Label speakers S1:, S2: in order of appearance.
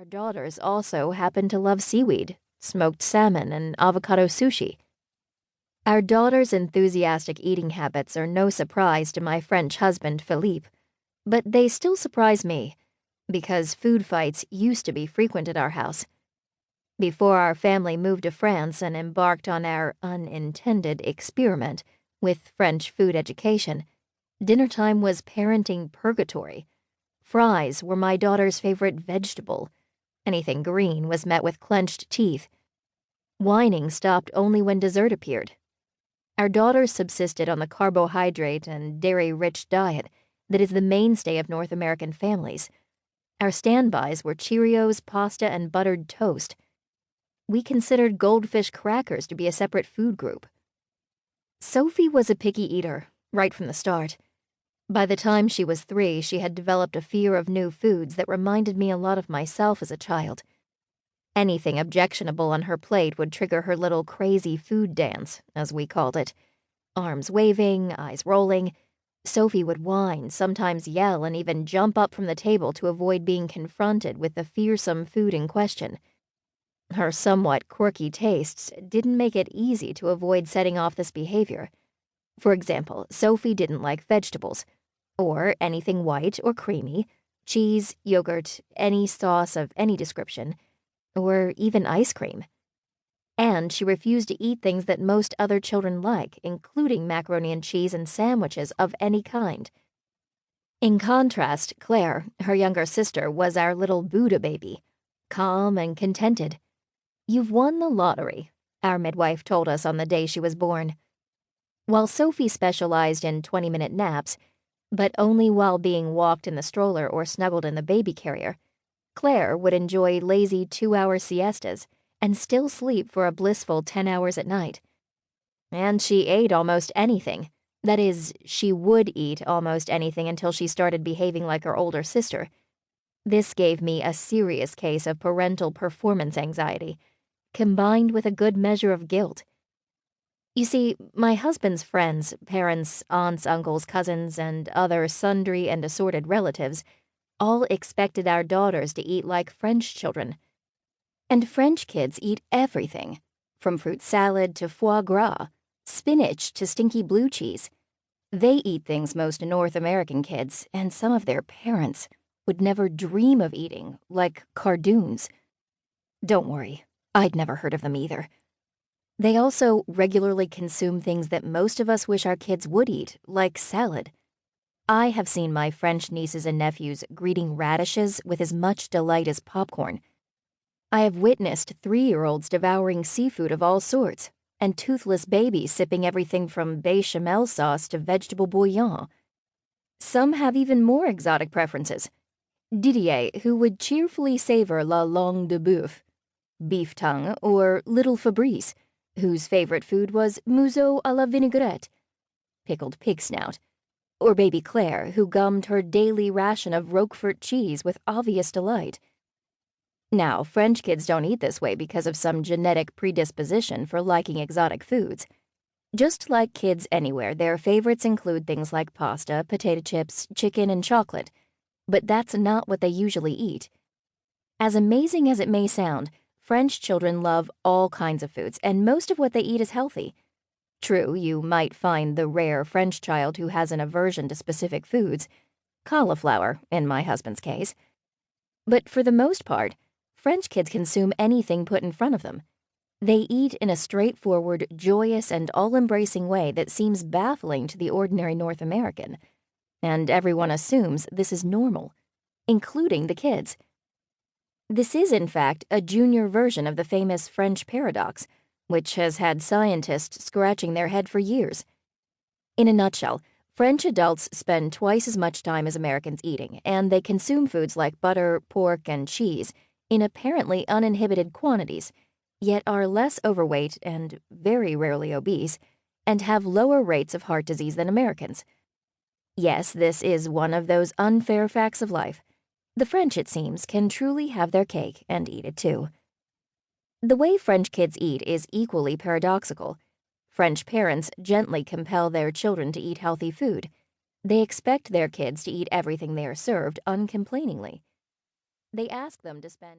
S1: daughters also happen to love seaweed, smoked salmon, and avocado sushi. Our daughter's enthusiastic eating habits are no surprise to my French husband, Philippe, but they still surprise me, because food fights used to be frequent at our house. Before our family moved to France and embarked on our unintended experiment with French food education, dinner time was parenting purgatory. Fries were my daughter's favorite vegetable. Anything green was met with clenched teeth. Whining stopped only when dessert appeared. Our daughter subsisted on the carbohydrate and dairy-rich diet that is the mainstay of North American families. Our standbys were Cheerios, pasta, and buttered toast. We considered goldfish crackers to be a separate food group. Sophie was a picky eater, right from the start. By the time she was 3, she had developed a fear of new foods that reminded me a lot of myself as a child. Anything objectionable on her plate would trigger her little crazy food dance, as we called it. Arms waving, eyes rolling. Sophie would whine, sometimes yell, and even jump up from the table to avoid being confronted with the fearsome food in question. Her somewhat quirky tastes didn't make it easy to avoid setting off this behavior. For example, Sophie didn't like vegetables, or anything white or creamy, cheese, yogurt, any sauce of any description, or even ice cream. And she refused to eat things that most other children like, including macaroni and cheese and sandwiches of any kind. In contrast, Claire, her younger sister, was our little Buddha baby, calm and contented. "You've won the lottery," our midwife told us on the day she was born. While Sophie specialized in 20-minute naps, but only while being walked in the stroller or snuggled in the baby carrier, Claire would enjoy lazy 2-hour siestas and still sleep for a blissful 10 hours at night. And she ate almost anything. That is, she would eat almost anything until she started behaving like her older sister. This gave me a serious case of parental performance anxiety, combined with a good measure of guilt. You see, my husband's friends, parents, aunts, uncles, cousins, and other sundry and assorted relatives all expected our daughters to eat like French children. And French kids eat everything, from fruit salad to foie gras, spinach to stinky blue cheese. They eat things most North American kids, and some of their parents, would never dream of eating, like cardoons. Don't worry, I'd never heard of them either. They also regularly consume things that most of us wish our kids would eat, like salad. I have seen my French nieces and nephews greeting radishes with as much delight as popcorn. I have witnessed 3-year-olds devouring seafood of all sorts, and toothless babies sipping everything from bechamel sauce to vegetable bouillon. Some have even more exotic preferences. Didier, who would cheerfully savor la langue de boeuf, beef tongue, or little Fabrice, whose favorite food was museau à la vinaigrette, pickled pig snout, or baby Claire, who gummed her daily ration of Roquefort cheese with obvious delight. Now, French kids don't eat this way because of some genetic predisposition for liking exotic foods. Just like kids anywhere, their favorites include things like pasta, potato chips, chicken, and chocolate, but that's not what they usually eat. As amazing as it may sound, French children love all kinds of foods, and most of what they eat is healthy. True, you might find the rare French child who has an aversion to specific foods, cauliflower, in my husband's case. But for the most part, French kids consume anything put in front of them. They eat in a straightforward, joyous, and all-embracing way that seems baffling to the ordinary North American, and everyone assumes this is normal, including the kids. This is, in fact, a junior version of the famous French paradox, which has had scientists scratching their head for years. In a nutshell, French adults spend twice as much time as Americans eating, and they consume foods like butter, pork, and cheese in apparently uninhibited quantities, yet are less overweight and very rarely obese, and have lower rates of heart disease than Americans. Yes, this is one of those unfair facts of life. The French, it seems, can truly have their cake and eat it too. The way French kids eat is equally paradoxical. French parents gently compel their children to eat healthy food. They expect their kids to eat everything they are served uncomplainingly. They ask them to spend